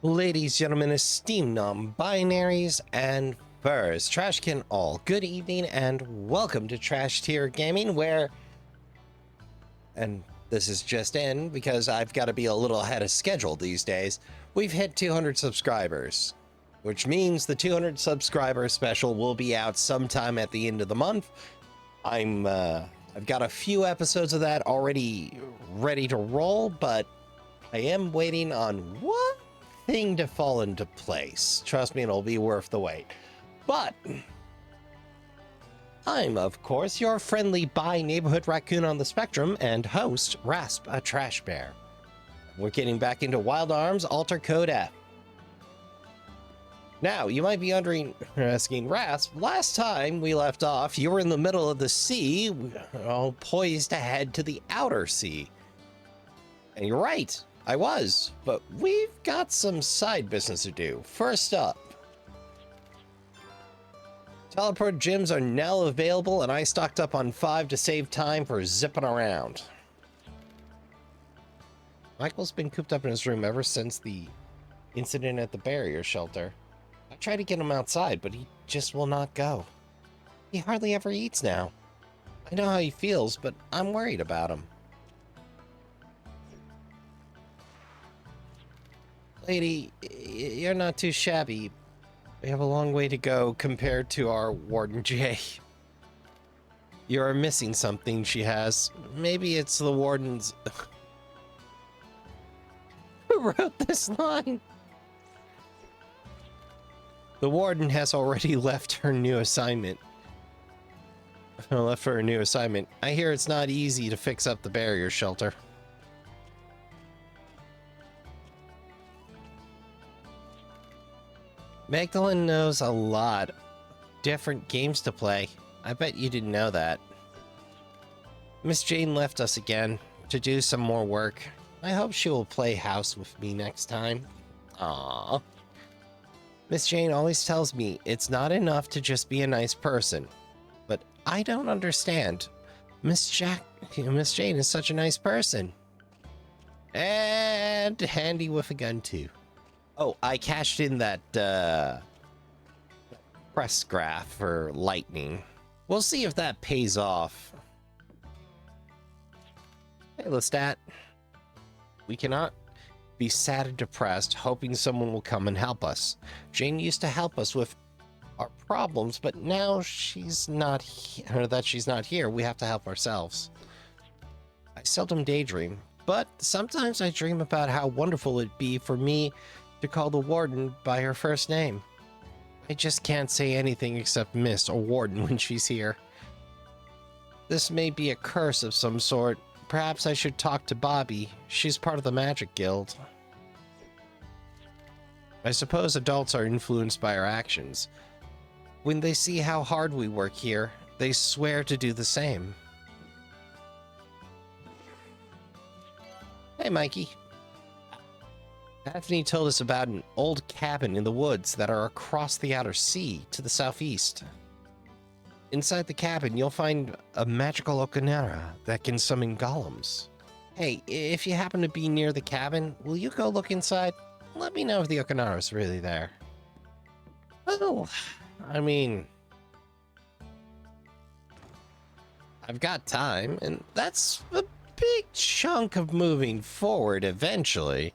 Ladies, gentlemen, esteemed non-binaries and furs, trashkin all, good evening and welcome to Trash Tier Gaming, where, and this is just in because I've got to be a little ahead of schedule these days, we've hit 200 subscribers, which means the 200 subscriber special will be out sometime at the end of the month. I've got a few episodes of that already ready to roll, but I am waiting on one thing to fall into place. Trust me, it'll be worth the wait. But I'm, of course, your friendly bi-neighborhood raccoon on the spectrum and host, Rasp, a trash bear. We're getting back into Wild Arms Alter Code F. Now, you might be asking, Rasp, last time we left off, you were in the middle of the sea, all poised to head to the outer sea. And you're right, I was, but we've got some side business to do. First up, teleport gyms are now available, and I stocked up on 5 to save time for zipping around. Michael's been cooped up in his room ever since the incident at the barrier shelter. I tried to get him outside, but he just will not go. He hardly ever eats now. I know how he feels, but I'm worried about him. Lady, you're not too shabby. We have a long way to go compared to our Warden Jay. You're missing something she has. Maybe it's the Warden's... Who wrote this line? The Warden has already left her new assignment. Left for her new assignment. I hear it's not easy to fix up the barrier shelter. Magdalene knows a lot of different games to play. I bet you didn't know that. Miss Jane left us again to do some more work. I hope she will play house with me next time. Aww. Miss Jane always tells me it's not enough to just be a nice person. But I don't understand. Miss Jane is such a nice person. And handy with a gun too. Oh, I cashed in that press graph for lightning. We'll see if that pays off. Hey, Lestat. We cannot be sad and depressed, hoping someone will come and help us. Jane used to help us with our problems, but now she's not here, we have to help ourselves. I seldom daydream, but sometimes I dream about how wonderful it'd be for me to call the Warden by her first name. I just can't say anything except Miss or Warden when she's here. This may be a curse of some sort. Perhaps I should talk to Bobby. She's part of the Magic Guild. I suppose adults are influenced by our actions. When they see how hard we work here, they swear to do the same. Hey, Mikey. Anthony told us about an old cabin in the woods that are across the outer sea to the southeast. Inside the cabin, you'll find a magical ocarina that can summon golems. Hey, if you happen to be near the cabin, will you go look inside? Let me know if the ocarina is really there. Well, I mean, I've got time, and that's a big chunk of moving forward eventually.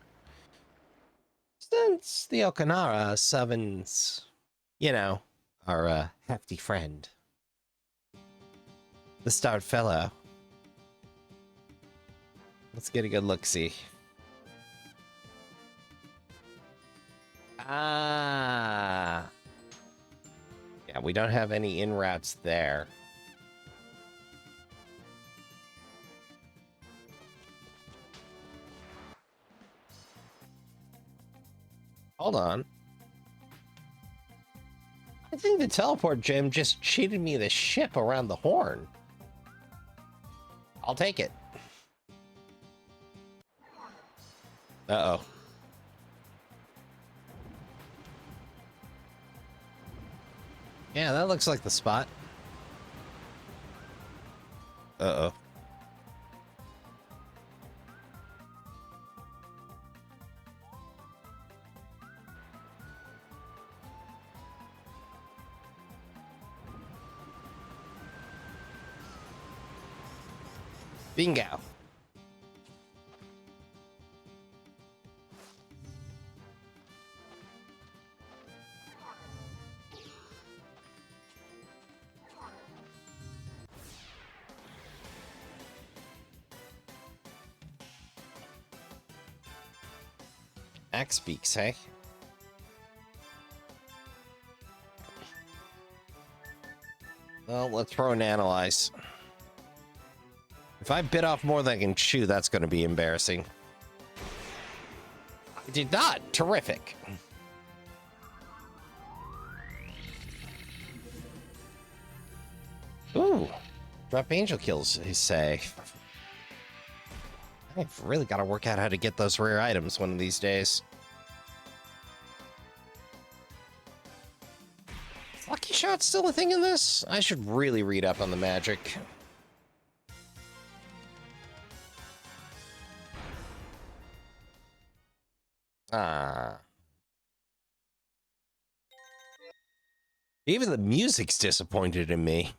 Since the ocarina summons, you know, our hefty friend, the Stout Fellow. Let's get a good look-see. Ah. Yeah, we don't have any in routes there. Hold on. I think the teleport gem just cheated me the ship around the horn. I'll take it. Uh-oh. Yeah, that looks like the spot. Uh-oh. Bingo. Axe beaks, hey? Well, let's throw and analyze. If I bit off more than I can chew, that's going to be embarrassing. I did not. Terrific. Ooh. Drop angel kills, you say. I've really got to work out how to get those rare items one of these days. Lucky shot's still a thing in this? I should really read up on the magic. Ah. Even the music's disappointed in me.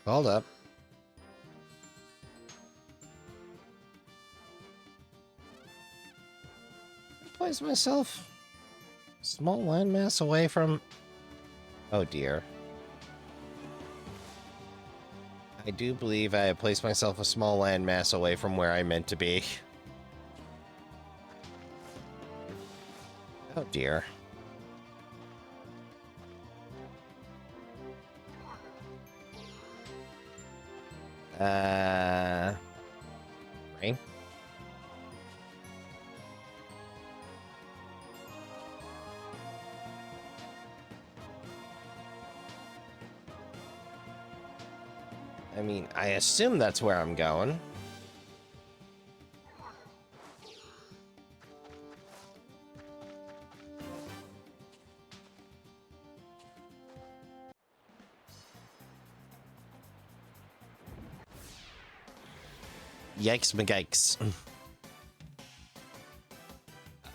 Hold up. Place myself small landmass away from... Oh dear. I do believe I have placed myself a small landmass away from where I meant to be. Oh dear. Rain? I mean, I assume that's where I'm going. Yikes McGikes.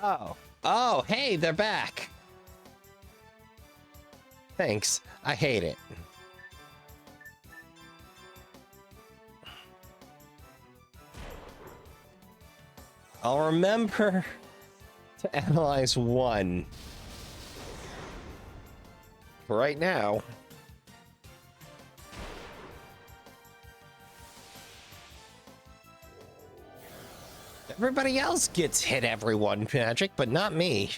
Oh. Oh, hey, they're back. Thanks. I hate it. I'll remember to analyze one. For right now. Everybody else gets hit everyone magic, but not me.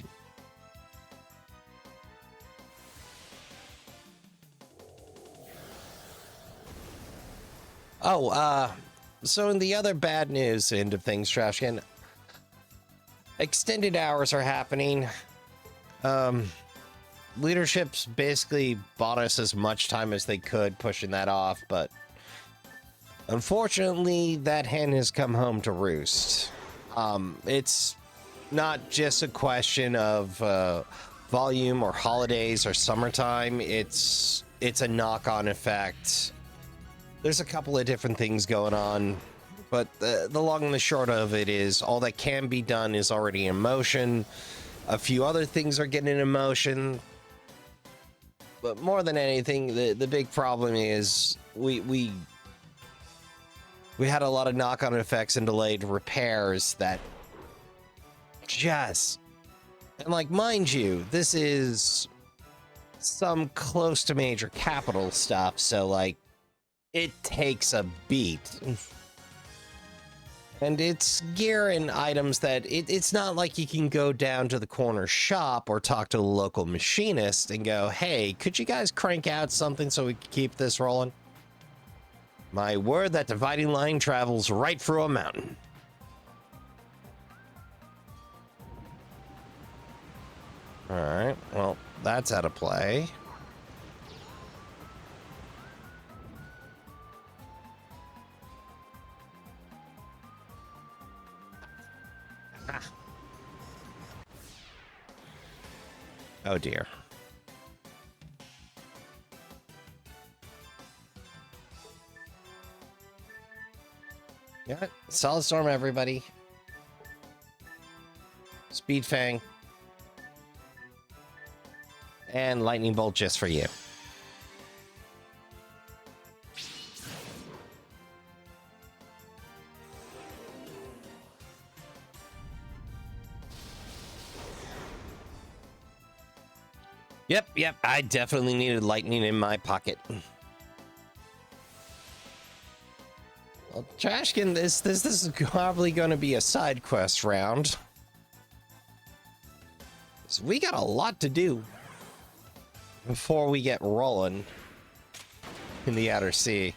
Oh, so in the other bad news end of things, Trashkin, extended hours are happening. Leadership's basically bought us as much time as they could, pushing that off, but unfortunately, that hen has come home to roost. It's not just a question of volume or holidays or summertime. It's a knock-on effect. There's a couple of different things going on, but the long and the short of it is all that can be done is already in motion. A few other things are getting in motion, but more than anything, the big problem is we had a lot of knock-on effects and delayed repairs that just... And, like, mind you, this is some close to major capital stuff, so, like, it takes a beat. And it's gear and items that... It's not like you can go down to the corner shop or talk to a local machinist and go, hey, could you guys crank out something so we can keep this rolling? My word, that dividing line travels right through a mountain. Alright, well, that's out of play. Ah. Oh dear. Yeah, solid storm, everybody. Speed Fang. And Lightning Bolt just for you. Yep, I definitely needed lightning in my pocket. Well, Trashkin, this is probably going to be a side quest round. So we got a lot to do before we get rolling in the Outer Sea.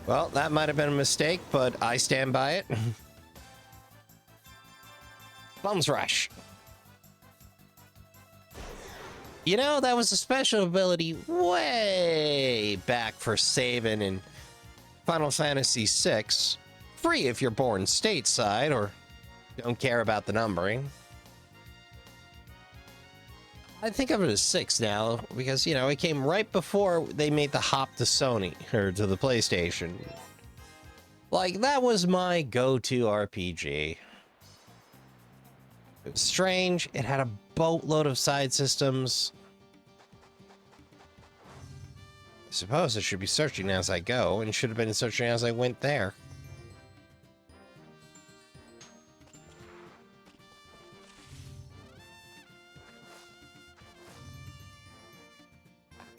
Well, that might have been a mistake, but I stand by it. Bum's Rush. You know, that was a special ability way back for saving in Final Fantasy VI. Free if you're born stateside or don't care about the numbering. I think of it as 6 now because, you know, it came right before they made the hop to Sony or to the PlayStation. Like, that was my go-to RPG. It was strange. It had a boatload of side systems. I suppose I should be searching as I go, and should have been searching as I went there.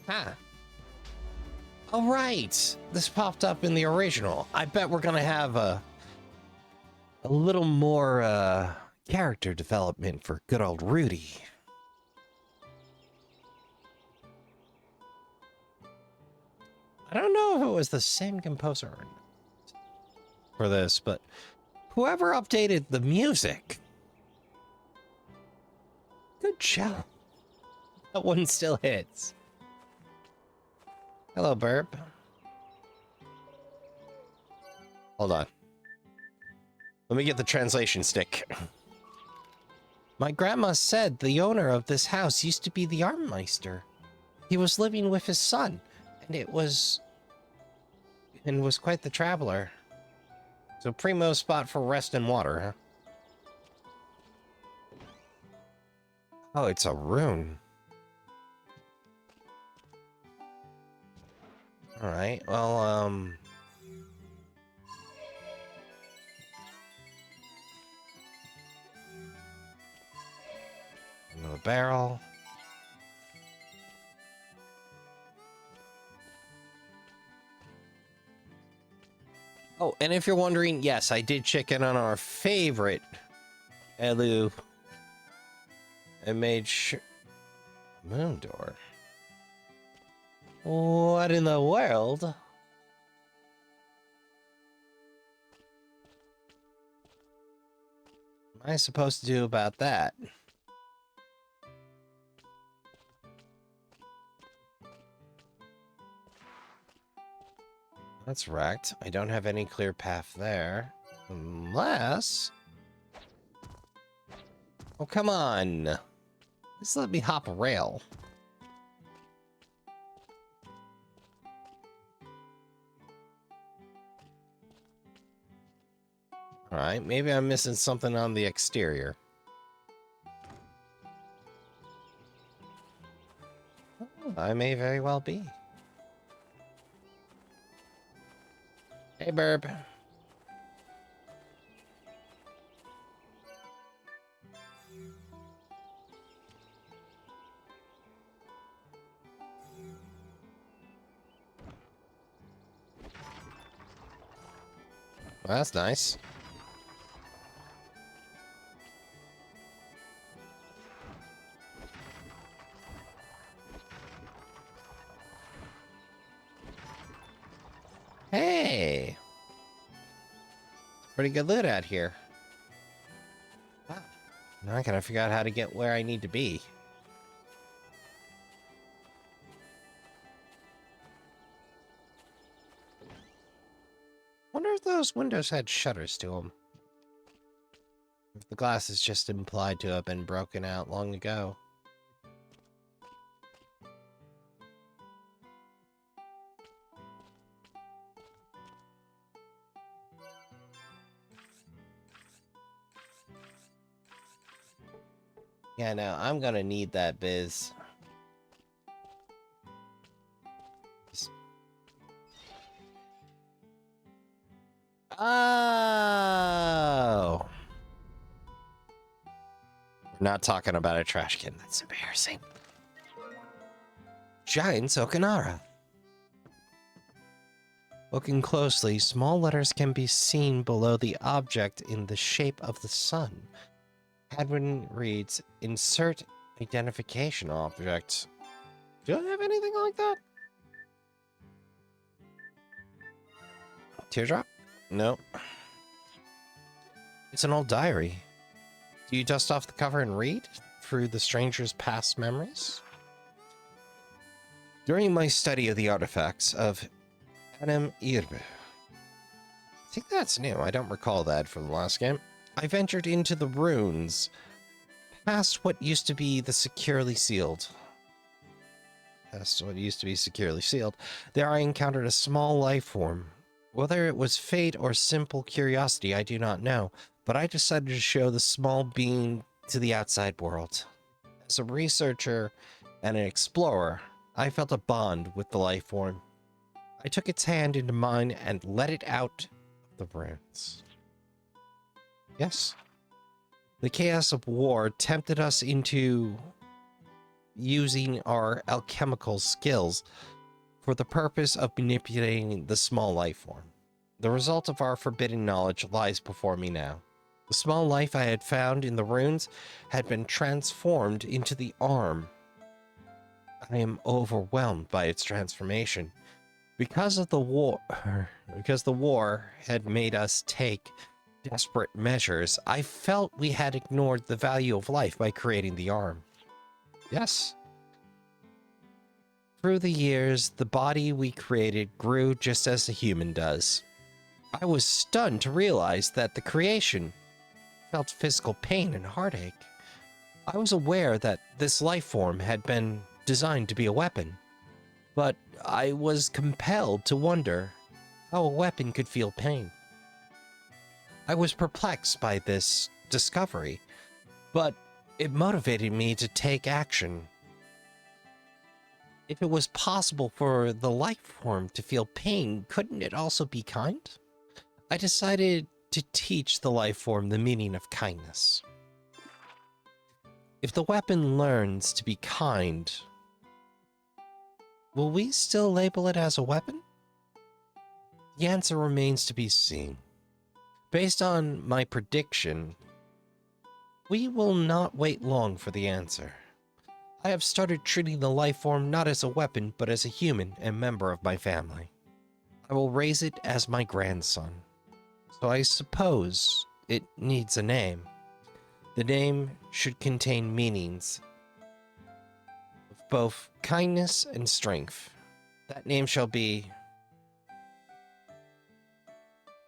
Huh. All right. This popped up in the original. I bet we're gonna have a little more character development for good old Rudy. I don't know if it was the same composer for this, but whoever updated the music, good job. That one still hits. Hello, Burp. Hold on. Let me get the translation stick. My grandma said the owner of this house used to be the Armmeister. He was living with his son, and was quite the traveler. So primo spot for rest and water, huh? Oh, it's a rune. All right. Well, another barrel. Oh, and if you're wondering, yes, I did check in on our favorite Elu. I made sure. Moon door. What in the world? Am I supposed to do about that? That's wrecked. I don't have any clear path there. Unless... Oh, come on. Just let me hop a rail. Alright, maybe I'm missing something on the exterior. Oh, I may very well be. Hey, Burp. Well, that's nice. Hey! Pretty good loot out here. Wow. Now I gotta figure out how to get where I need to be. Wonder if those windows had shutters to them. If the glass is just implied to have been broken out long ago. Yeah, no, I'm gonna need that biz. Oh! We're not talking about a trashkin. That's embarrassing. Giant Okanara. Looking closely, small letters can be seen below the object in the shape of the sun. Hadwin reads, insert identification object. Do I have anything like that? Teardrop? No. It's an old diary. Do you dust off the cover and read through the stranger's past memories? During my study of the artifacts of Hanem Irbe. I think that's new. I don't recall that from the last game. I ventured into the ruins, past what used to be the securely sealed. There I encountered a small life form. Whether it was fate or simple curiosity, I do not know, but I decided to show the small being to the outside world. As a researcher and an explorer, I felt a bond with the life form. I took its hand into mine and let it out of the ruins. Yes. The chaos of war tempted us into using our alchemical skills for the purpose of manipulating the small life form. The result of our forbidden knowledge lies before me now. The small life I had found in the ruins had been transformed into the arm. I am overwhelmed by its transformation. Because the war had made us take desperate measures, I felt we had ignored the value of life by creating the arm. Yes. Through the years, the body we created grew just as a human does. I was stunned to realize that the creation felt physical pain and heartache. I was aware that this life form had been designed to be a weapon, but I was compelled to wonder how a weapon could feel pain. I was perplexed by this discovery, but it motivated me to take action. If it was possible for the life form to feel pain, couldn't it also be kind? I decided to teach the life form the meaning of kindness. If the weapon learns to be kind, will we still label it as a weapon? The answer remains to be seen. Based on my prediction, we will not wait long for the answer. I have started treating the life form not as a weapon, but as a human and member of my family. I will raise it as my grandson. So I suppose it needs a name. The name should contain meanings of both kindness and strength. That name shall be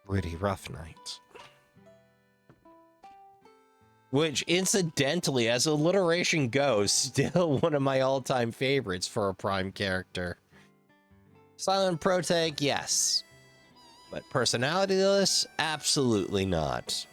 Pretty Rough Night. Which, incidentally, as alliteration goes, still one of my all-time favorites for a prime character. Silent protag, yes. But personalityless, absolutely not.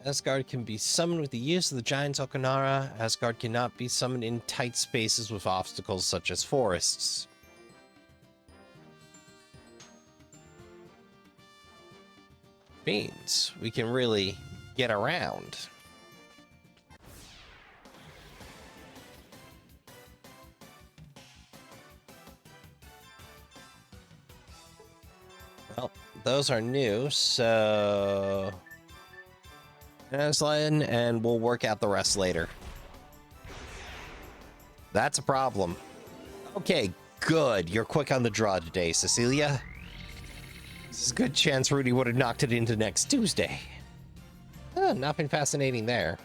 Asgard can be summoned with the use of the Giant's Ocarina. Asgard cannot be summoned in tight spaces with obstacles such as forests. Means we can really get around. Well, those are new, so Aslan, and we'll work out the rest later. That's a problem. Okay, good. You're quick on the draw today, Cecilia. This is a good chance Rudy would have knocked it into next Tuesday. Nothing fascinating there.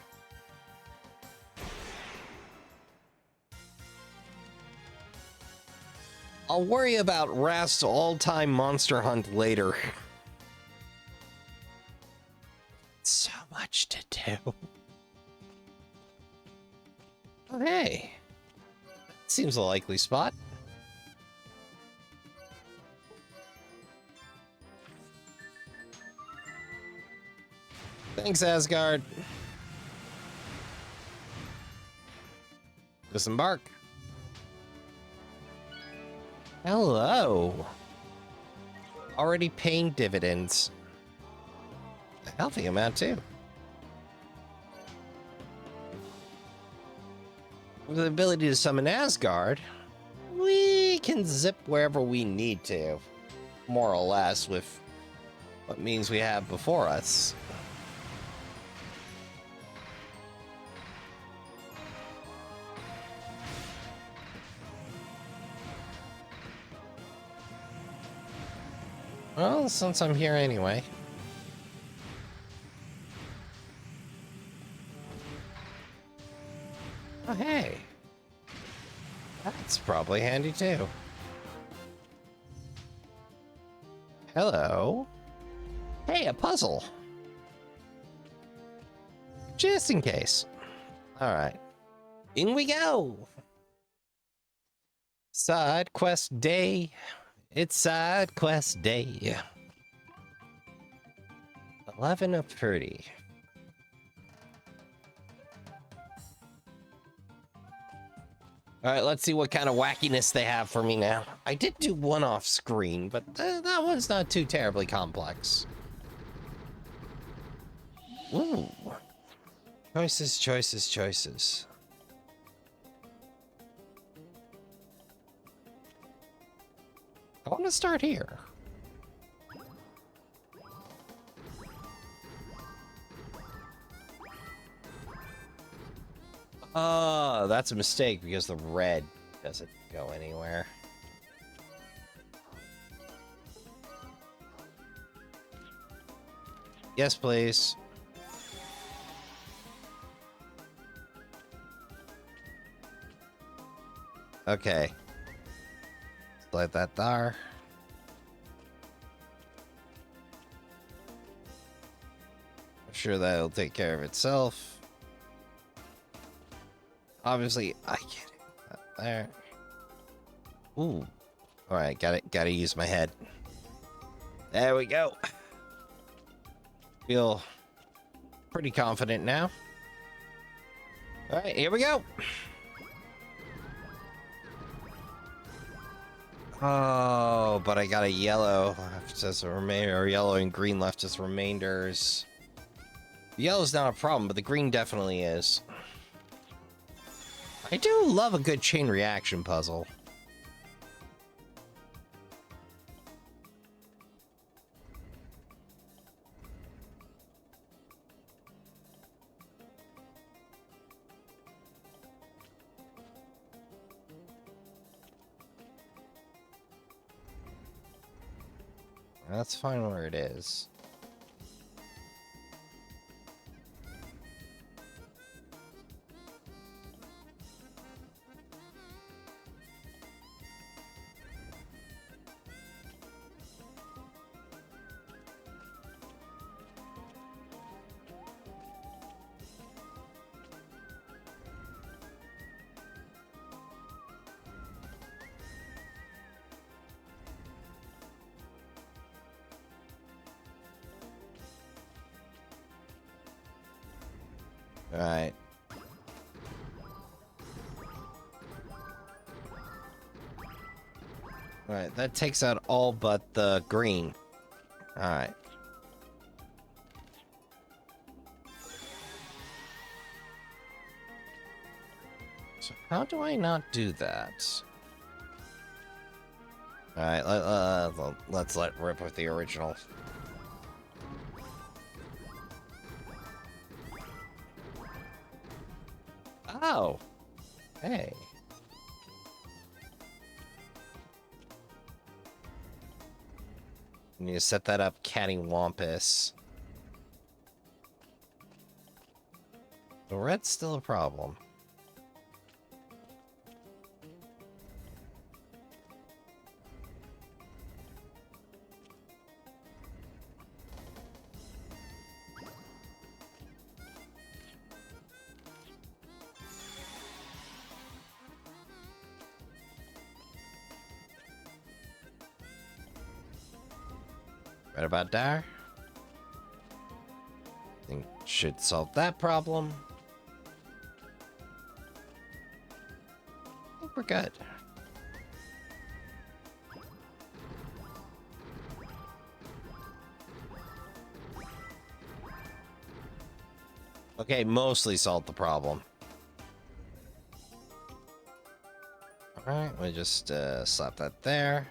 I'll worry about Rast's all-time monster hunt later. So much to do. Oh, hey. seems a likely spot. Thanks, Asgard. Disembark. Hello. Already paying dividends. A healthy amount, too. With the ability to summon Asgard, we can zip wherever we need to. More or less, with what means we have before us. Well, since I'm here anyway. Oh, hey. That's probably handy, too. Hello. Hey, a puzzle. Just in case. All right. In we go. Side quest day. It's side quest day. 11 of 30. All right, let's see what kind of wackiness they have for me now. I did do one off screen, but that one's not too terribly complex. Ooh. Choices, choices, choices. I want to start here. Oh, that's a mistake because the red doesn't go anywhere. Yes, please. Okay. Slide that there. I'm sure that'll take care of itself. Obviously, I get it. There. Ooh. Alright, gotta use my head. There we go. Feel pretty confident now. Alright, here we go. Oh, but I got a yellow left as a remainder, or yellow and green left as remainders. The yellow's not a problem, but the green definitely is. I do love a good chain reaction puzzle. That's fine where it is. Alright. Alright, that takes out all but the green. Alright. So how do I not do that? Alright, let's let rip with the original. Oh. Hey. I need to set that up cattywampus. The red's still a problem. Right about there. I think should solve that problem. I think we're good. Okay, mostly solved the problem. Alright, we just slap that there.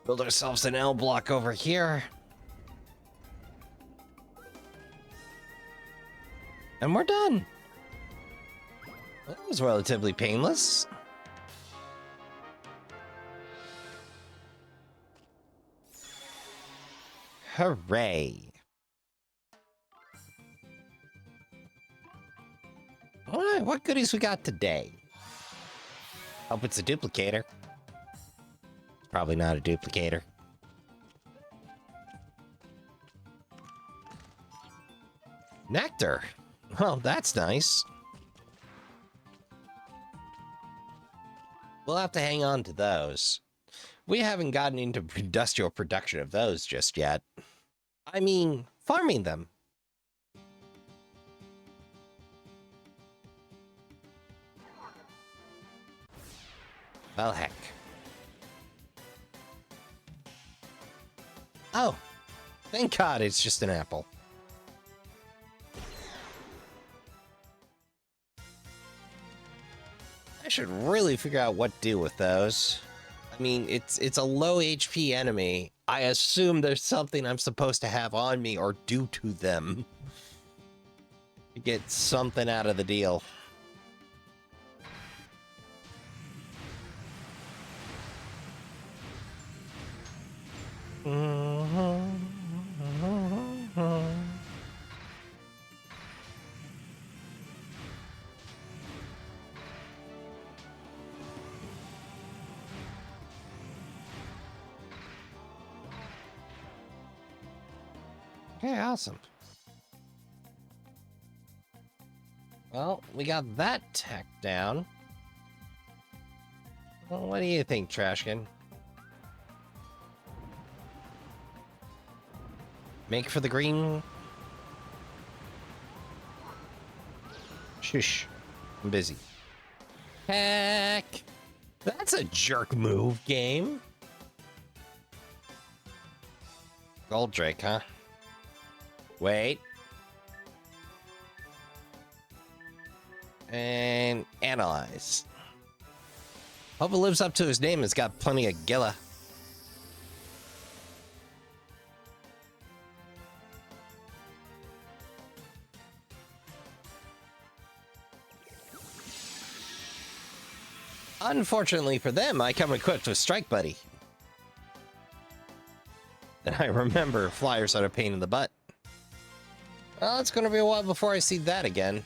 Build ourselves an L block over here. And we're done. Well, that was relatively painless. Hooray. Alright, what goodies we got today? Hope it's a duplicator. It's probably not a duplicator. Nectar. Well, that's nice. We'll have to hang on to those. We haven't gotten into industrial production of those just yet. I mean, farming them. Well, heck. Oh, thank God it's just an apple. I should really figure out what to do with those. I mean, it's a low HP enemy. I assume there's something I'm supposed to have on me or do to them to get something out of the deal. Okay, awesome. Well, we got that tech down. Well, what do you think, Trashkin? Make for the green. Shush. I'm busy. Heck! That's a jerk move, game. Gold Drake, huh? Wait. And analyze. Hope it lives up to his name. It's got plenty of Gilla. Unfortunately for them, I come equipped with Strike Buddy. And I remember flyers are a pain in the butt. Well, it's going to be a while before I see that again.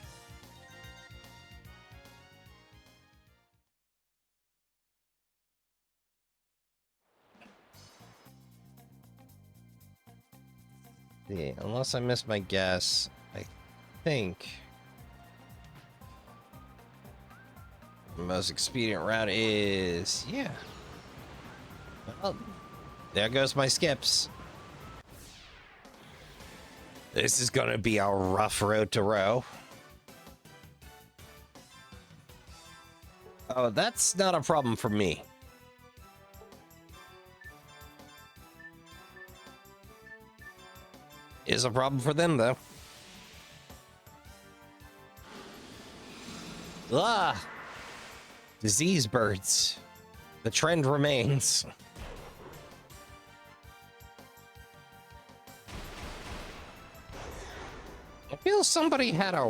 Yeah, unless I missed my guess, I think the most expedient route is, yeah. Well, there goes my skips. This is gonna be a rough road to row. Oh, that's not a problem for me. Is a problem for them, though. Ah! Disease birds. The trend remains. I feel somebody had a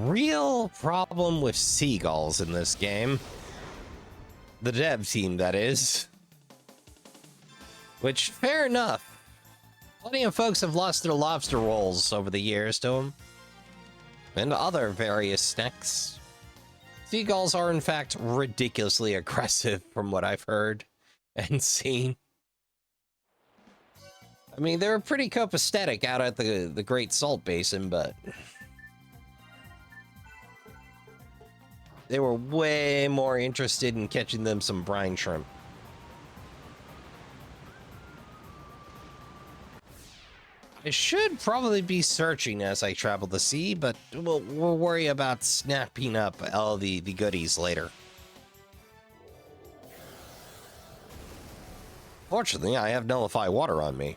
real problem with seagulls in this game. The dev team, that is. Which, fair enough. Plenty of folks have lost their lobster rolls over the years to them. And other various snacks. Seagulls are, in fact, ridiculously aggressive from what I've heard and seen. I mean, they were pretty copacetic out at the Great Salt Basin, but they were way more interested in catching them some brine shrimp. I should probably be searching as I travel the sea, but we'll worry about snapping up all the goodies later. Fortunately, I have nullify water on me.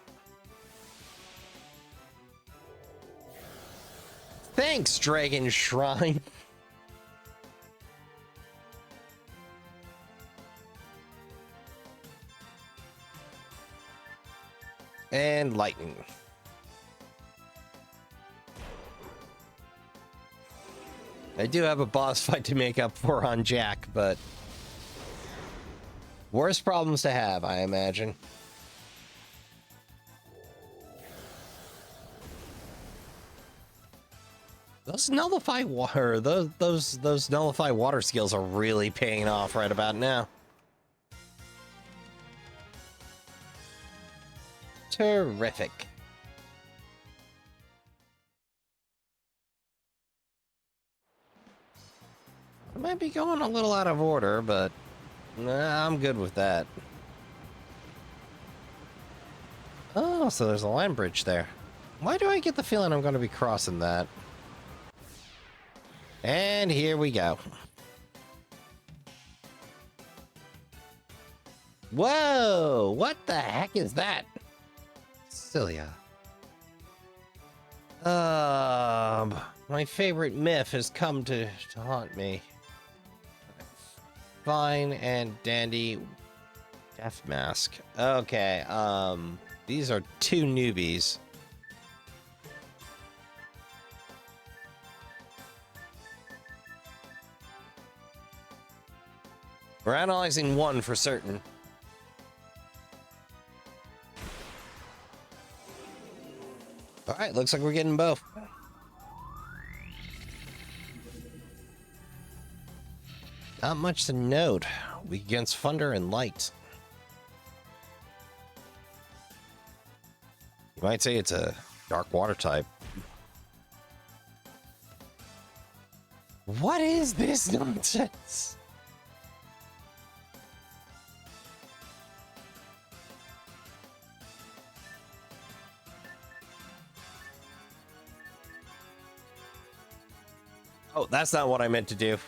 Thanks, Dragon Shrine. And lightning. I do have a boss fight to make up for on Jack, but worse problems to have, I imagine. Those nullify water, those nullify water skills are really paying off right about now. Terrific. I might be going a little out of order, but nah, I'm good with that. Oh, so there's a land bridge there. Why do I get the feeling I'm going to be crossing that? And here we go. Whoa! What the heck is that? Cilia. My favorite myth has come to haunt me. Fine and dandy death mask. Okay, these are two newbies. We're analyzing one for certain. All right, looks like we're getting both. Not much to note. Weak against thunder and light. You might say it's a dark water type. What is this nonsense? Oh, that's not what I meant to do.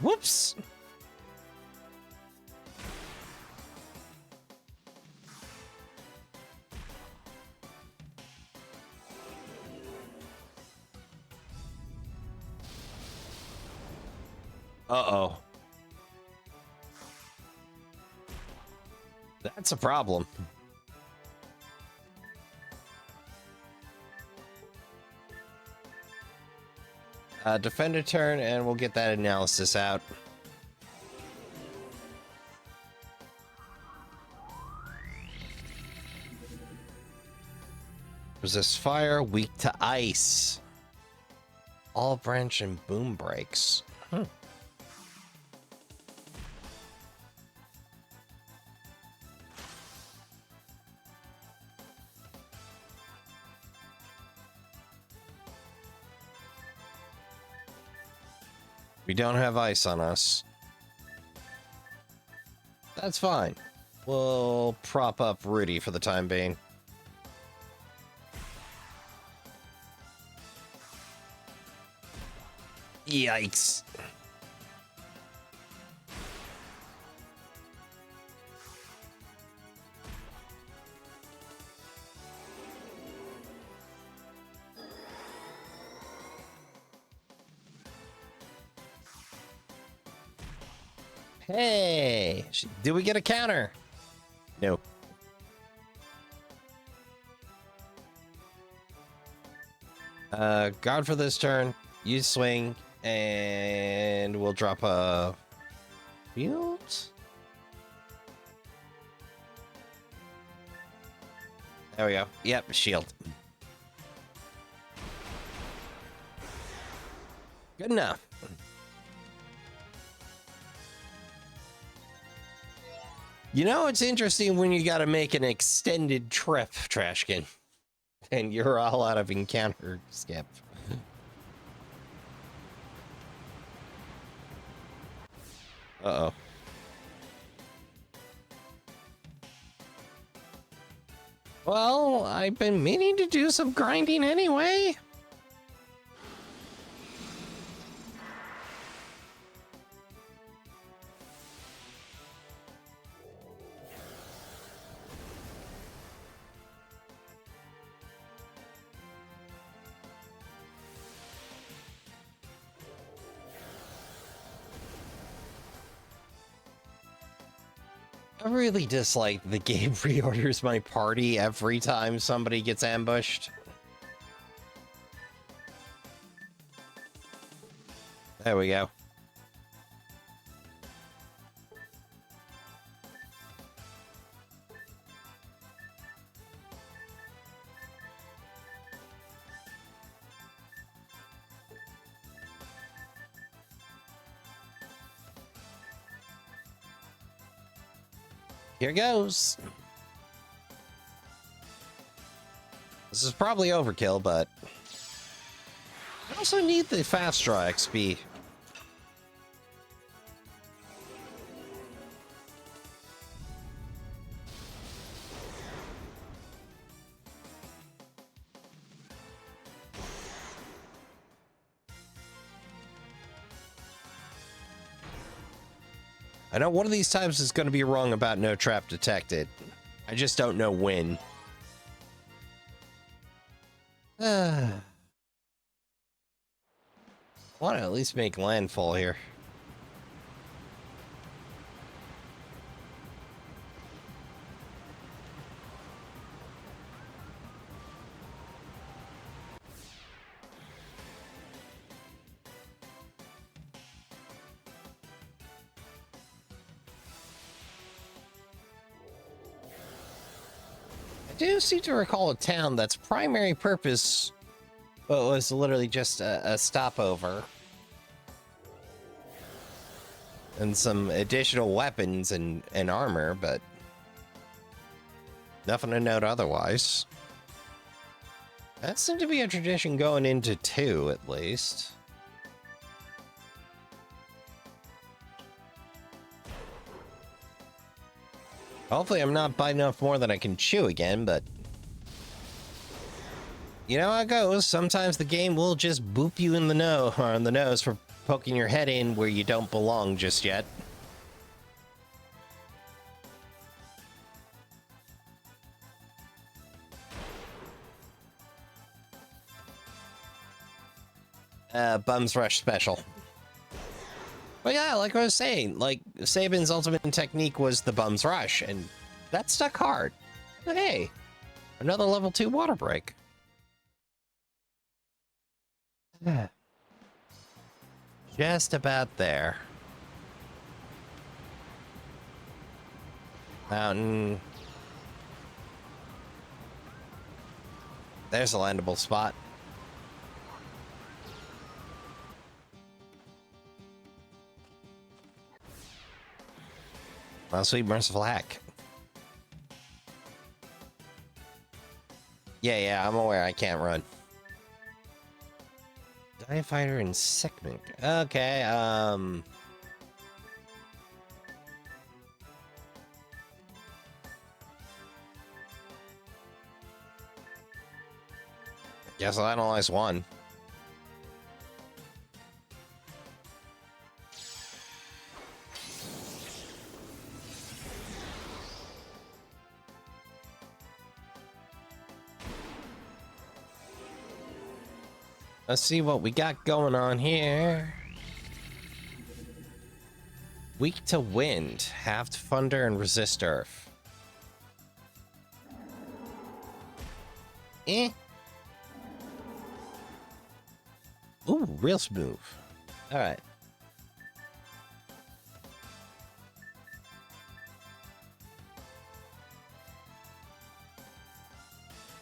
Whoops. Uh-oh. That's a problem. Defender turn, and we'll get that analysis out. Resist fire, weak to ice. All branch and boom breaks. We don't have ice on us. That's fine. We'll prop up Rudy for the time being. Yikes. Hey, do we get a counter? Nope. Guard for this turn. Use swing, and we'll drop a field. There we go. Yep, shield. Good enough. You know, it's interesting when you got to make an extended trip, Trashkin, and you're all out of encounter skip. Uh-oh. Well, I've been meaning to do some grinding anyway. I really dislike the game reorders my party every time somebody gets ambushed. There we go. Here goes. This is probably overkill, but I also need the fast draw XP. I know one of these times is going to be wrong about no trap detected. I just don't know when. I want to at least make landfall here. I do seem to recall a town that's primary purpose was literally just a stopover. And some additional weapons and armor, but nothing to note otherwise. That seemed to be a tradition going into 2, at least. Hopefully I'm not biting off more than I can chew again, but you know how it goes. Sometimes the game will just boop you in the nose for poking your head in where you don't belong just yet. Bums Rush special. But yeah, like I was saying, like Sabin's ultimate technique was the Bums Rush, and that stuck hard. But hey, another level 2 water break. Just about there. Mountain. There's a landable spot. Well, sweet merciful hack. Yeah, I'm aware I can't run. Die fighter and segment. Okay, guess I'll analyze one. Let's see what we got going on here. Weak to wind, halved thunder, and resist earth. Ooh, real smooth. All right.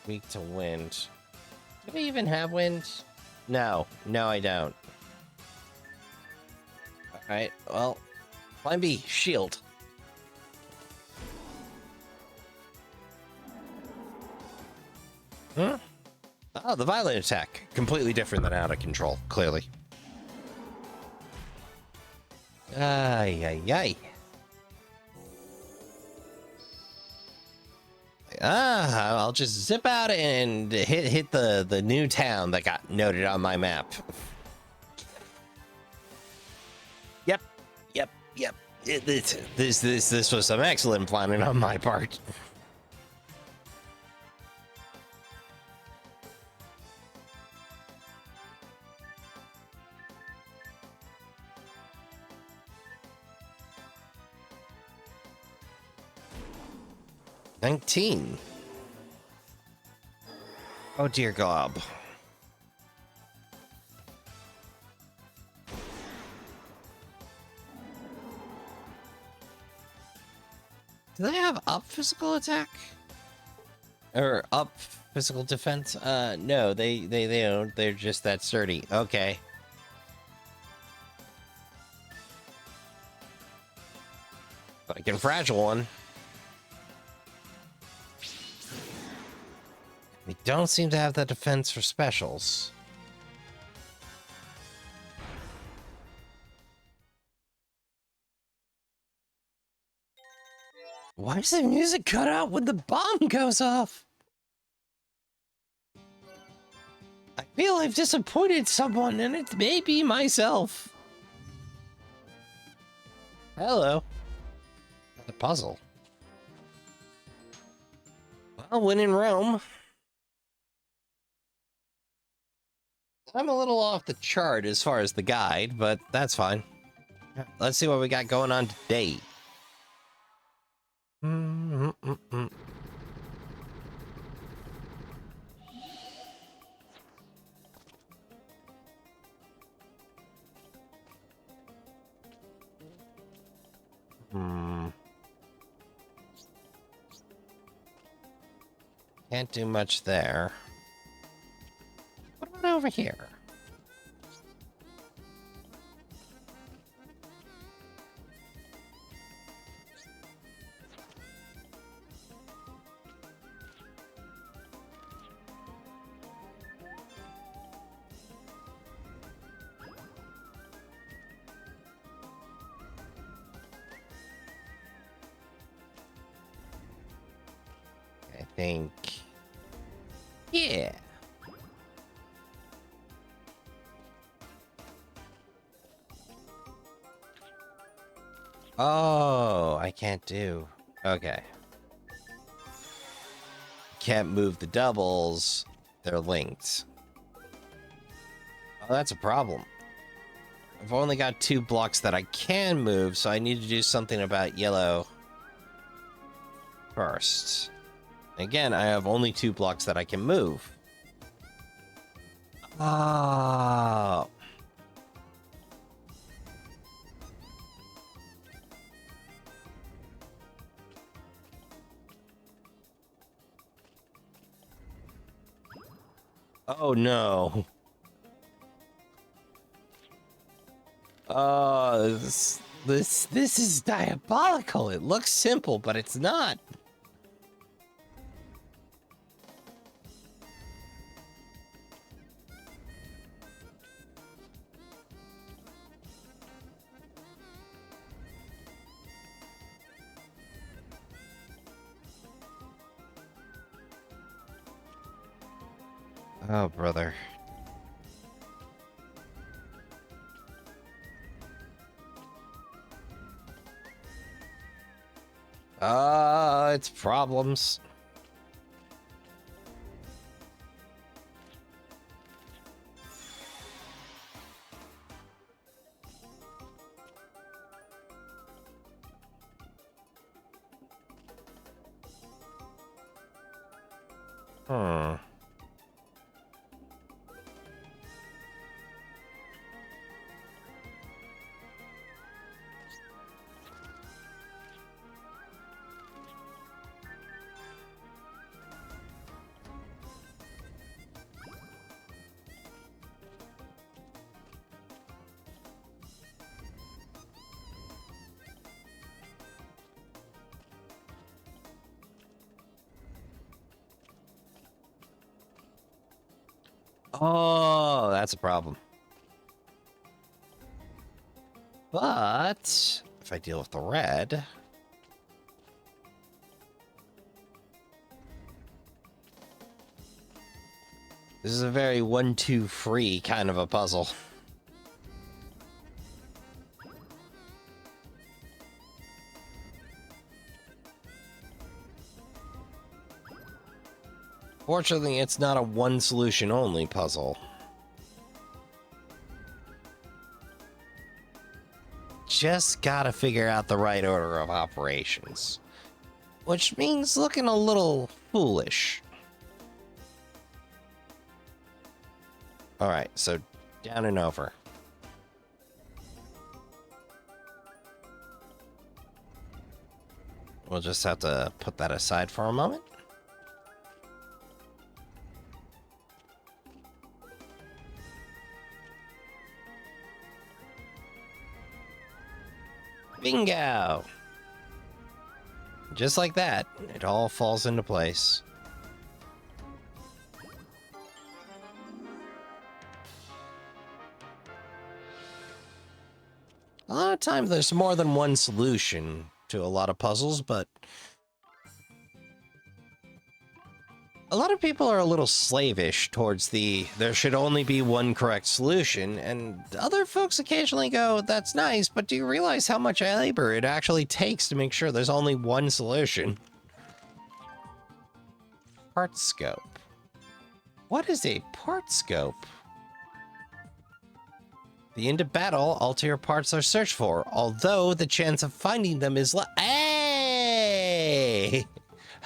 Weak to wind. Do we even have wind? No, I don't. All right, well, plan B, shield. Huh? Oh, the violent attack. Completely different than out of control, clearly. Ay. I'll just zip out and hit the new town that got noted on my map. Yep, yep, yep. This was some excellent planning on my part. $19. Oh dear God. Do they have up physical attack? Or up physical defense? No, they don't. They're just that sturdy. Okay. Like a fragile one. We don't seem to have the defense for specials. Why does the music cut out when the bomb goes off? I feel I've disappointed someone, and it may be myself. Hello. The puzzle. Well, when in Rome. I'm a little off the chart as far as the guide, but that's fine. Let's see what we got going on today. Can't do much there. What about over here? I think... yeah. Oh, I can't do... okay. Can't move the doubles. They're linked. Oh, that's a problem. I've only got 2 blocks that I can move, so I need to do something about yellow first. Again, I have only 2 blocks that I can move. Oh. Oh no. This is diabolical. It looks simple, but it's not. Oh, brother. It's problems. Hmm. Oh, that's a problem. But if I deal with the red... This is a very 1-2 free kind of a puzzle. Fortunately, it's not a one solution only puzzle. Just gotta figure out the right order of operations. Which means looking a little foolish. Alright, so down and over. We'll just have to put that aside for a moment. Bingo! Just like that, it all falls into place. A lot of times there's more than one solution to a lot of puzzles, but a lot of people are a little slavish towards there should only be one correct solution, and other folks occasionally go, that's nice, but do you realize how much labor it actually takes to make sure there's only one solution? Part scope. What is a part scope? The end of battle, ulterior parts are searched for, although the chance of finding them is Hey!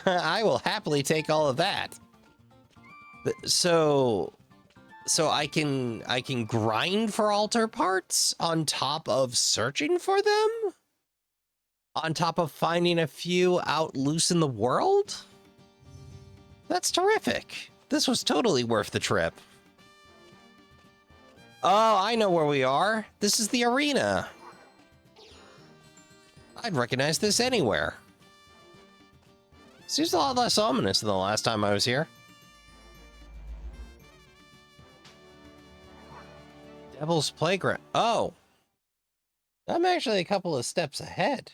I will happily take all of that. So I can grind for altar parts on top of searching for them? On top of finding a few out loose in the world? That's terrific. This was totally worth the trip. Oh, I know where we are. This is the arena. I'd recognize this anywhere. Seems a lot less ominous than the last time I was here. Devil's Playground. Oh. I'm actually a couple of steps ahead.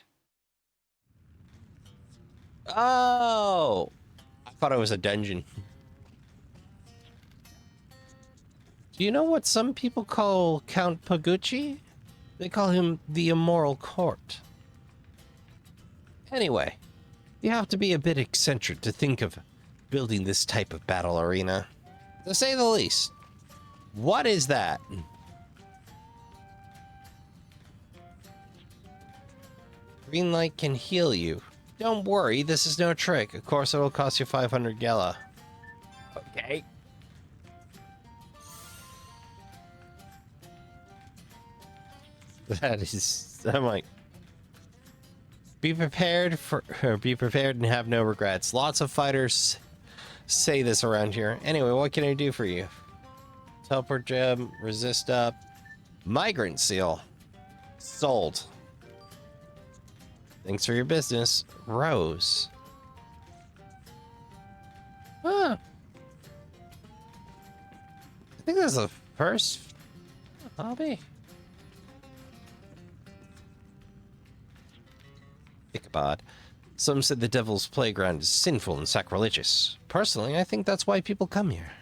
Oh. I thought it was a dungeon. Do you know what some people call Count Pagucci? They call him the Immoral Court. Anyway, you have to be a bit eccentric to think of building this type of battle arena, to say the least. What is that? Green light can heal you. Don't worry, this is no trick. Of course, it'll cost you 500 gala. Okay. That is, I'm like, be prepared and have no regrets. Lots of fighters say this around here. Anyway, what can I do for you? Teleport gem, resist up, migrant seal, sold. Thanks for your business, Rose. Huh. I think that's the first hobby. Ichabod. Some said the Devil's Playground is sinful and sacrilegious. Personally, I think that's why people come here.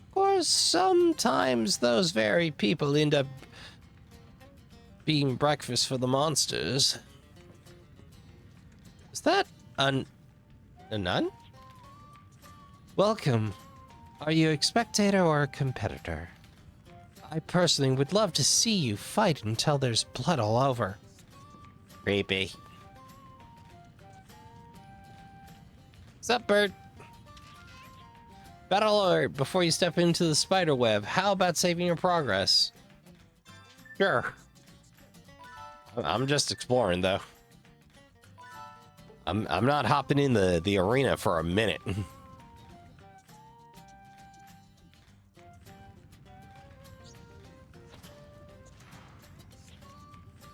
Of course, sometimes those very people end up being breakfast for the monsters. Is that a nun? Welcome. Are you a spectator or a competitor? I personally would love to see you fight until there's blood all over. Creepy. What's up, Bert? Battle alert before you step into the spider web. How about saving your progress? Sure. I'm just exploring, though. I'm not hopping in the arena for a minute.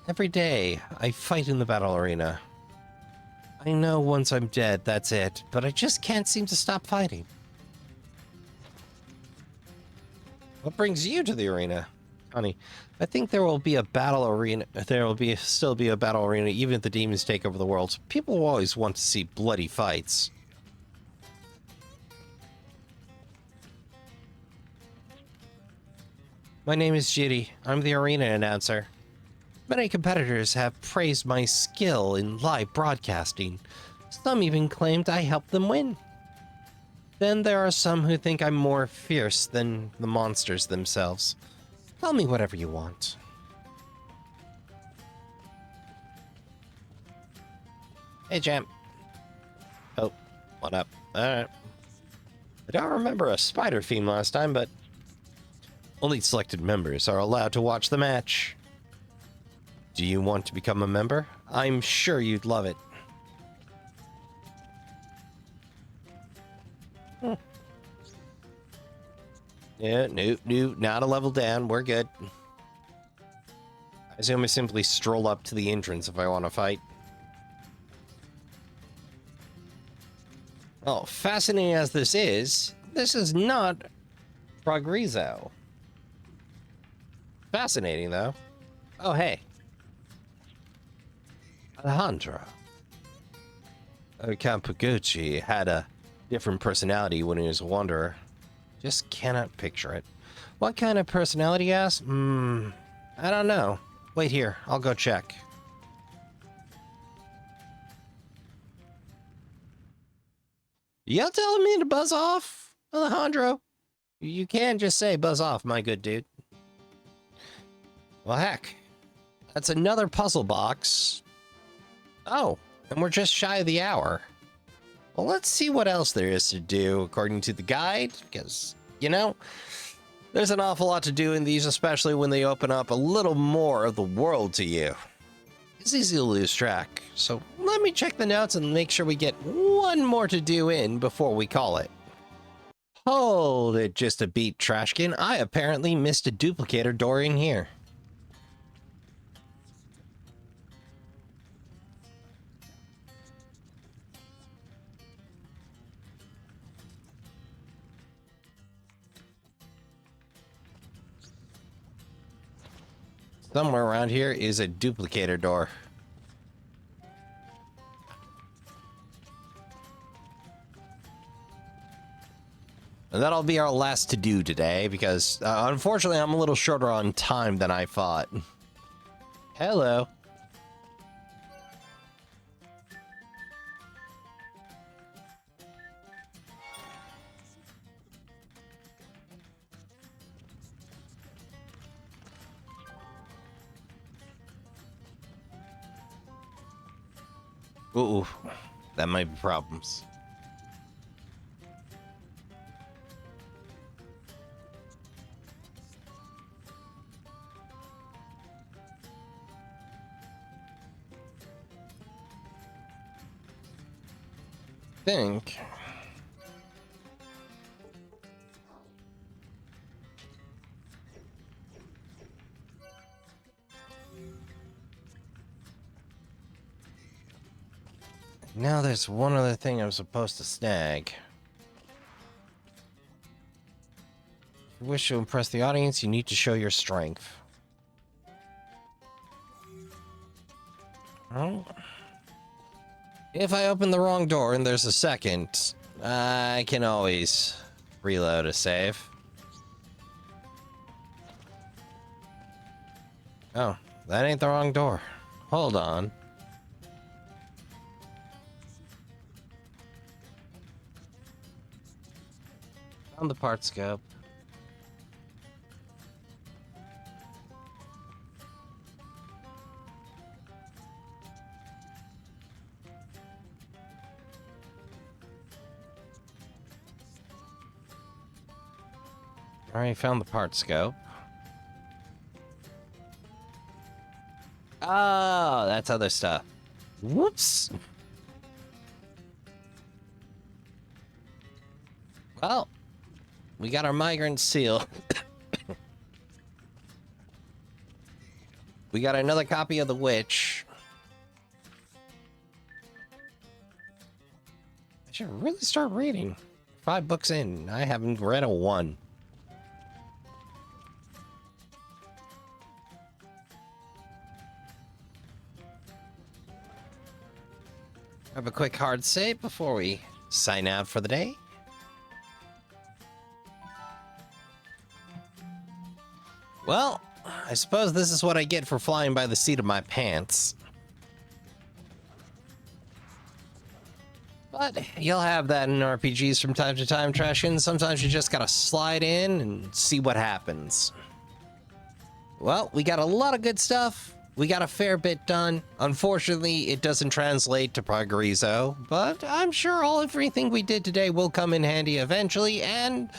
Every day, I fight in the battle arena. I know once I'm dead, that's it, but I just can't seem to stop fighting. What brings you to the arena? Honey, I think there will be a battle arena. There will still be a battle arena even if the demons take over the world. People will always want to see bloody fights. My name is Judy. I'm the arena announcer. Many competitors have praised my skill in live broadcasting. Some even claimed I helped them win. Then there are some who think I'm more fierce than the monsters themselves. Tell me whatever you want. Hey, champ. Oh, what up? Alright. I don't remember a spider theme last time, but only selected members are allowed to watch the match. Do you want to become a member? I'm sure you'd love it. Yeah, nope, not a level down. We're good. I assume I simply stroll up to the entrance if I want to fight. Oh, fascinating as this is not Progreso. Fascinating, though. Oh, hey. Alejandro. Count Pagucci had a different personality when he was a wanderer. Just cannot picture it. What kind of personality, you ask? I don't know. Wait here, I'll go check. You telling me to buzz off, Alejandro? You can't just say buzz off, my good dude. Well, heck. That's another puzzle box. Oh, and we're just shy of the hour. Well, let's see what else there is to do according to the guide, because, you know, there's an awful lot to do in these, especially when they open up a little more of the world to you. It's easy to lose track, so let me check the notes and make sure we get one more to do in before we call it. Hold it just a beat, Trashkin. I apparently missed a duplicator door in here. Somewhere around here is a duplicator door. And that'll be our last to do today because unfortunately I'm a little shorter on time than I thought. Hello. Ooh, that might be problems. Think. Now there's one other thing I'm supposed to snag. If you wish to impress the audience, you need to show your strength. Oh. If I open the wrong door and there's a second, I can always reload a save. Oh, that ain't the wrong door. Hold on. Found the part scope. Alright, found the part scope. Oh, that's other stuff. Whoops. Well, we got our migrant seal. We got another copy of The Witch. I should really start reading. 5 books in, I haven't read a one. Have a quick hard save before we sign out for the day. Well, I suppose this is what I get for flying by the seat of my pants. But you'll have that in RPGs from time to time, Trashkin. Sometimes you just gotta slide in and see what happens. Well, we got a lot of good stuff. We got a fair bit done. Unfortunately, it doesn't translate to Progresso, but I'm sure everything we did today will come in handy eventually, and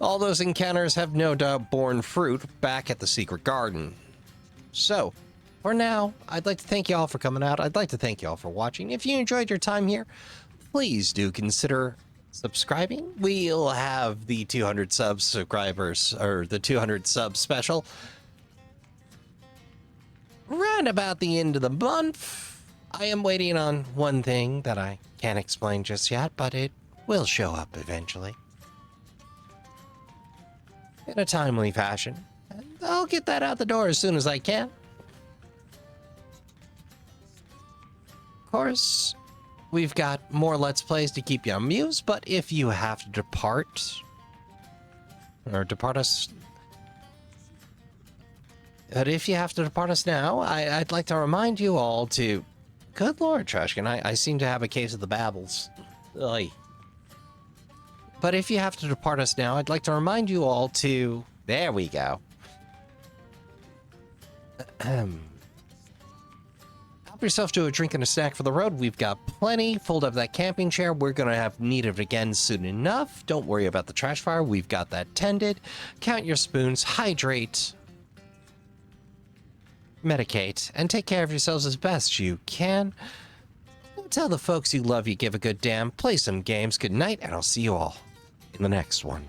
all those encounters have no doubt borne fruit back at the Secret Garden. So, for now, I'd like to thank you all for coming out. I'd like to thank you all for watching. If you enjoyed your time here, please do consider subscribing. We'll have the 200 subscribers, or the 200 sub special, right about the end of the month. I am waiting on one thing that I can't explain just yet, but it will show up eventually. In a timely fashion. And I'll get that out the door as soon as I can. Of course, we've got more Let's Plays to keep you amused, but if you have to depart us... But if you have to depart us now, I'd like to remind you all to... Good Lord, Trashkin, I seem to have a case of the babbles. Oy. But if you have to depart us now, I'd like to remind you all to... There we go. Help yourself to a drink and a snack for the road. We've got plenty. Fold up that camping chair. We're going to have need of it again soon enough. Don't worry about the trash fire. We've got that tended. Count your spoons. Hydrate. Medicate. And take care of yourselves as best you can. Tell the folks you love you give a good damn. Play some games. Good night, and I'll see you all in the next one.